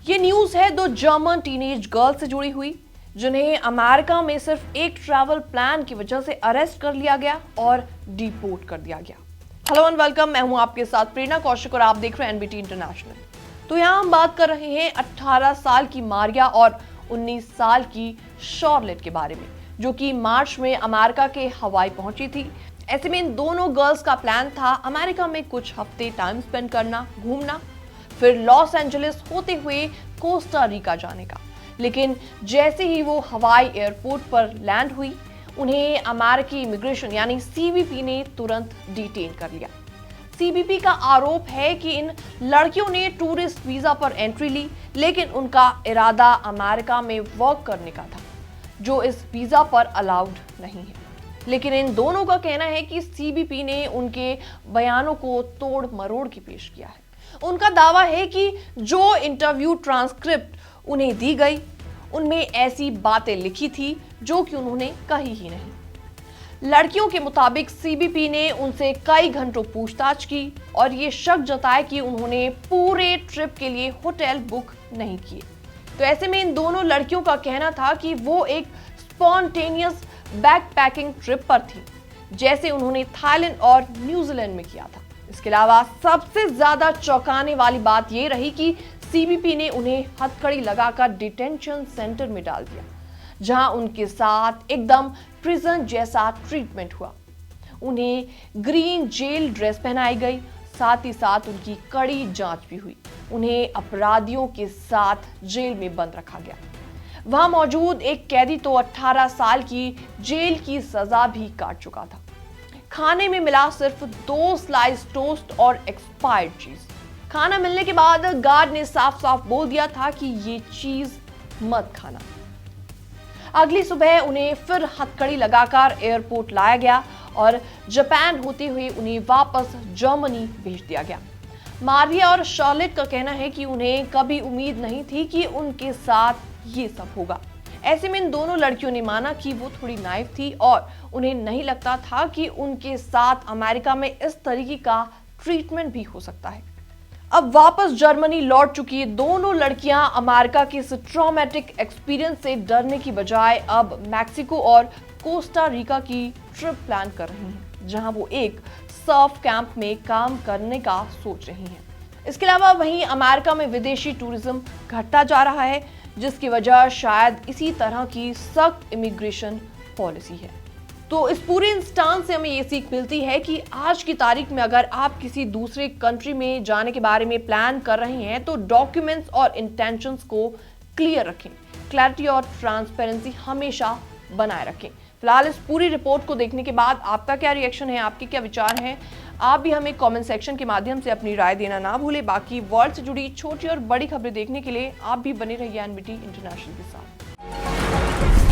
ये न्यूज है दो जर्मन टीनेज गर्ल से जुड़ी हुई, जिन्हें अमेरिका में सिर्फ एक ट्रैवल प्लान की वजह से अरेस्ट कर लिया गया और डिपोर्ट कर दिया गया। हेलो एंड वेलकम, मैं हूं आपके साथ प्रेरणा कौशिक और आप देख रहे हैं एनबीटी इंटरनेशनल। तो यहां हम बात कर रहे हैं 18 साल की मारिया और 19 साल की शॉर्लेट के बारे में, जो कि मार्च में अमेरिका के हवाई पहुंची थी। ऐसे में इन दोनों गर्ल्स का प्लान था अमेरिका में कुछ हफ्ते टाइम स्पेंड करना, घूमना, फिर लॉस एंजलिस होते हुए कोस्टा रिका जाने का। लेकिन जैसे ही वो हवाई एयरपोर्ट पर लैंड हुई, उन्हें अमेरिकी इमिग्रेशन यानी सीबीपी ने तुरंत डिटेन कर लिया। सीबीपी का आरोप है कि इन लड़कियों ने टूरिस्ट वीजा पर एंट्री ली, लेकिन उनका इरादा अमेरिका में वर्क करने का था, जो इस वीजा पर अलाउड नहीं है। लेकिन इन दोनों का कहना है कि सीबीपी ने उनके बयानों को तोड़ मरोड़ के पेश किया है। उनका दावा है कि जो इंटरव्यू ट्रांसक्रिप्ट उन्हें दी गई, उनमें ऐसी बातें लिखी थी जो कि उन्होंने कही ही नहीं। लड़कियों के मुताबिक सीबीपी ने उनसे कई घंटों पूछताछ की और ये शक जताया कि उन्होंने पूरे ट्रिप के लिए होटल बुक नहीं किए। तो ऐसे में इन दोनों लड़कियों का कहना था कि वो एक स्पॉन्टेनियस बैकपैकिंग ट्रिप पर थी, जैसे उन्होंने थाईलैंड और न्यूजीलैंड में किया था। इसके अलावा सबसे ज्यादा चौंकाने वाली बात यह रही कि सीबीपी ने उन्हें हथकड़ी लगाकर डिटेंशन सेंटर में डाल दिया, जहां उनके साथ एकदम प्रिजन जैसा ट्रीटमेंट हुआ। उन्हें ग्रीन जेल ड्रेस पहनाई गई, साथ ही साथ उनकी कड़ी जांच भी हुई। उन्हें अपराधियों के साथ जेल में बंद रखा गया। वहां मौजूद एक कैदी तो 18 साल की जेल की सजा भी काट चुका था। खाने में मिला सिर्फ 2 स्लाइस टोस्ट और एक्सपायर्ड चीज। खाना मिलने के बाद गार्ड ने साफ साफ बोल दिया था कि ये चीज मत खाना। अगली सुबह उन्हें फिर हथकड़ी लगाकर एयरपोर्ट लाया गया और जापान होते हुए उन्हें वापस जर्मनी भेज दिया गया। मारिया और शॉर्लेट का कहना है कि उन्हें कभी उम्मीद नहीं थी कि उनके साथ ये सब होगा। ऐसे में इन दोनों लड़कियों ने माना कि वो थोड़ी नाइव थी और उन्हें नहीं लगता था कि उनके साथ अमेरिका में इस तरीके का ट्रीटमेंट भी हो सकता है। अब वापस जर्मनी लौट चुकी दोनों लड़कियां अमेरिका के इस ट्रॉमेटिक एक्सपीरियंस से डरने की बजाय अब मैक्सिको और कोस्टा रिका की ट्रिप प्लान कर रही हैं, जहां वो एक सर्फ कैंप में काम करने का सोच रही हैं। इसके अलावा वहीं अमेरिका में विदेशी टूरिज्म घटता जा रहा है, जिसकी वजह शायद इसी तरह की सख्त इमिग्रेशन पॉलिसी है। तो इस पूरे इंस्टांस से हमें ये सीख मिलती है कि आज की तारीख में अगर आप किसी दूसरे कंट्री में जाने के बारे में प्लान कर रहे हैं, तो डॉक्यूमेंट्स और इंटेंशंस को क्लियर रखें। क्लैरिटी और ट्रांसपेरेंसी हमेशा बनाए रखें। फिलहाल इस पूरी रिपोर्ट को देखने के बाद आपका क्या रिएक्शन है, आपके क्या विचार हैं? आप भी हमें कमेंट सेक्शन के माध्यम से अपनी राय देना ना भूलें। बाकी वर्ल्ड से जुड़ी छोटी और बड़ी खबरें देखने के लिए आप भी बने रहिए एनबीटी इंटरनेशनल के साथ।